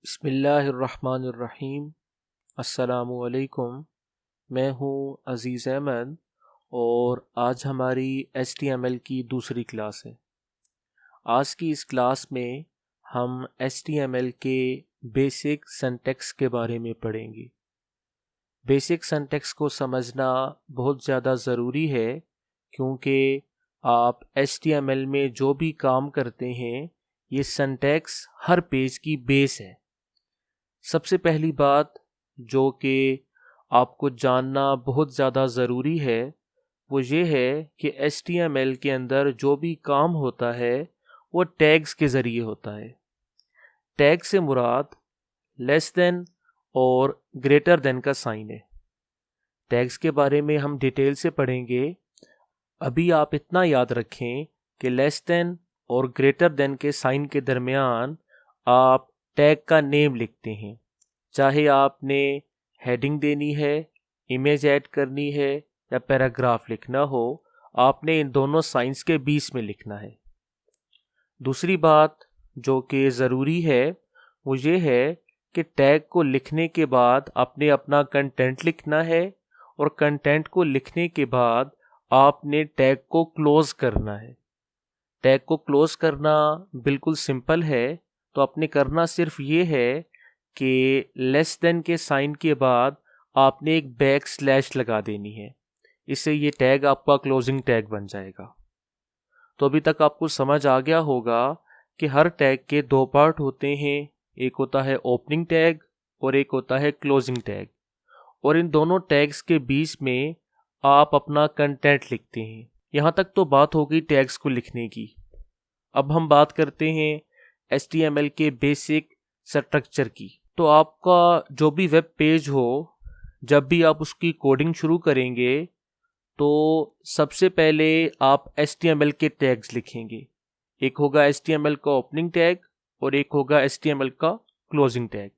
बिस्मिल्लाहिर्रहमानिर्रहीम। अस्सलामुअलैकुम। मैं हूँ अज़ीज़ अहमद और आज हमारी HTML की दूसरी क्लास है। आज की इस क्लास में हम HTML के बेसिक सिंटैक्स के बारे में पढ़ेंगे। बेसिक सिंटैक्स को समझना बहुत ज़्यादा ज़रूरी है क्योंकि आप HTML में जो भी काम करते हैं ये सिंटैक्स हर पेज की बेस है। सबसे पहली बात जो कि आपको जानना बहुत ज़्यादा ज़रूरी है वो ये है कि HTML के अंदर जो भी काम होता है वो टैग्स के ज़रिए होता है। टैग से मुराद लेस देन और ग्रेटर देन का साइन है। टैग्स के बारे में हम डिटेल से पढ़ेंगे। अभी आप इतना याद रखें कि लेस देन और ग्रेटर देन के साइन के दरमियान आप टैग का नेम लिखते हैं। चाहे आपने हेडिंग देनी है, इमेज ऐड करनी है या पैराग्राफ लिखना हो, आपने इन दोनों साइंस के बीच में लिखना है। दूसरी बात जो कि ज़रूरी है वो ये है कि टैग को लिखने के बाद आपने अपना कंटेंट लिखना है और कंटेंट को लिखने के बाद आपने टैग को क्लोज़ करना है। टैग को क्लोज़ करना बिल्कुल सिंपल है, तो आपने करना सिर्फ ये है कि लेस देन के साइन के बाद आपने एक बैक स्लैश लगा देनी है। इससे ये टैग आपका क्लोजिंग टैग बन जाएगा। तो अभी तक आपको समझ आ गया होगा कि हर टैग के दो पार्ट होते हैं, एक होता है ओपनिंग टैग और एक होता है क्लोजिंग टैग। और इन दोनों टैग्स के बीच में आप अपना कंटेंट लिखते हैं। यहाँ तक तो बात हो गई टैग्स को लिखने की। अब हम बात करते हैं HTML के बेसिक स्ट्रक्चर की। तो आपका जो भी वेब पेज हो, जब भी आप उसकी कोडिंग शुरू करेंगे तो सबसे पहले आप HTML के टैग्स लिखेंगे। एक होगा HTML का ओपनिंग टैग और एक होगा HTML का क्लोजिंग टैग।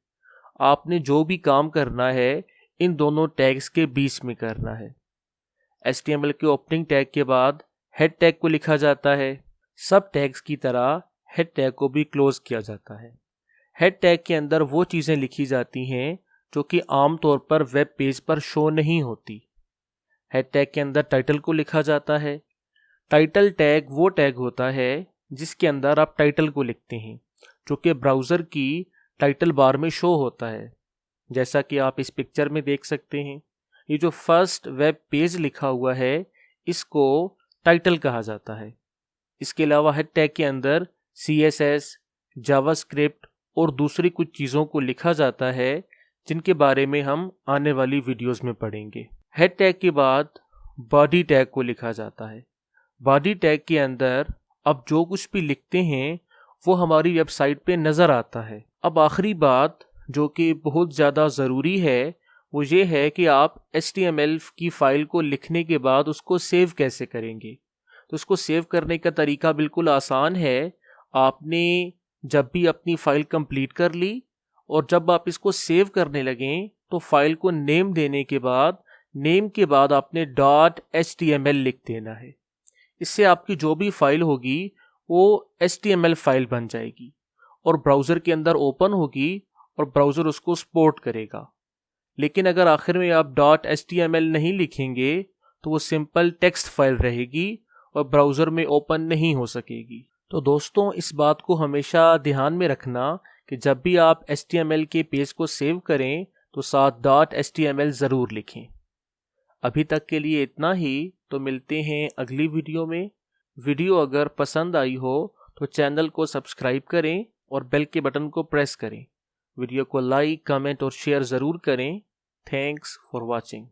आपने जो भी काम करना है इन दोनों टैग्स के बीच में करना है। HTML के ओपनिंग टैग के बाद हेड टैग को लिखा जाता है। सब टैग्स की तरह हेड टैग को भी क्लोज किया जाता है। हेड टैग के अंदर वो चीज़ें लिखी जाती हैं जो कि आमतौर पर वेब पेज पर शो नहीं होती। हेड टैग के अंदर टाइटल को लिखा जाता है। टाइटल टैग वो टैग होता है जिसके अंदर आप टाइटल को लिखते हैं, जो कि ब्राउज़र की टाइटल बार में शो होता है। जैसा कि आप इस पिक्चर में देख सकते हैं, ये जो फर्स्ट वेब पेज लिखा हुआ है इसको टाइटल कहा जाता है। इसके अलावा हेड टैग के अंदर CSS, जावास्क्रिप्ट और दूसरी कुछ चीज़ों को लिखा जाता है जिनके बारे में हम आने वाली वीडियोस में पढ़ेंगे। हेड टैग के बाद बॉडी टैग को लिखा जाता है। बॉडी टैग के अंदर अब जो कुछ भी लिखते हैं वो हमारी वेबसाइट पे नज़र आता है। अब आखिरी बात जो कि बहुत ज़्यादा ज़रूरी है वो ये है कि आप HTML की फ़ाइल को लिखने के बाद उसको सेव कैसे करेंगे। तो उसको सेव करने का तरीका बिल्कुल आसान है। आपने जब भी अपनी फ़ाइल कंप्लीट कर ली और जब आप इसको सेव करने लगें तो फाइल को नेम देने के बाद आपने .html लिख देना है। इससे आपकी जो भी फाइल होगी वो HTML फाइल बन जाएगी और ब्राउज़र के अंदर ओपन होगी और ब्राउज़र उसको सपोर्ट करेगा। लेकिन अगर आखिर में आप .html नहीं लिखेंगे तो वो सिंपल टेक्स्ट फाइल रहेगी और ब्राउज़र में ओपन नहीं हो सकेगी। तो दोस्तों, इस बात को हमेशा ध्यान में रखना कि जब भी आप HTML के पेज को सेव करें तो साथ .html ज़रूर लिखें। अभी तक के लिए इतना ही, तो मिलते हैं अगली वीडियो में। वीडियो अगर पसंद आई हो तो चैनल को सब्सक्राइब करें और बेल के बटन को प्रेस करें। वीडियो को लाइक, कमेंट और शेयर ज़रूर करें। Thanks for watching.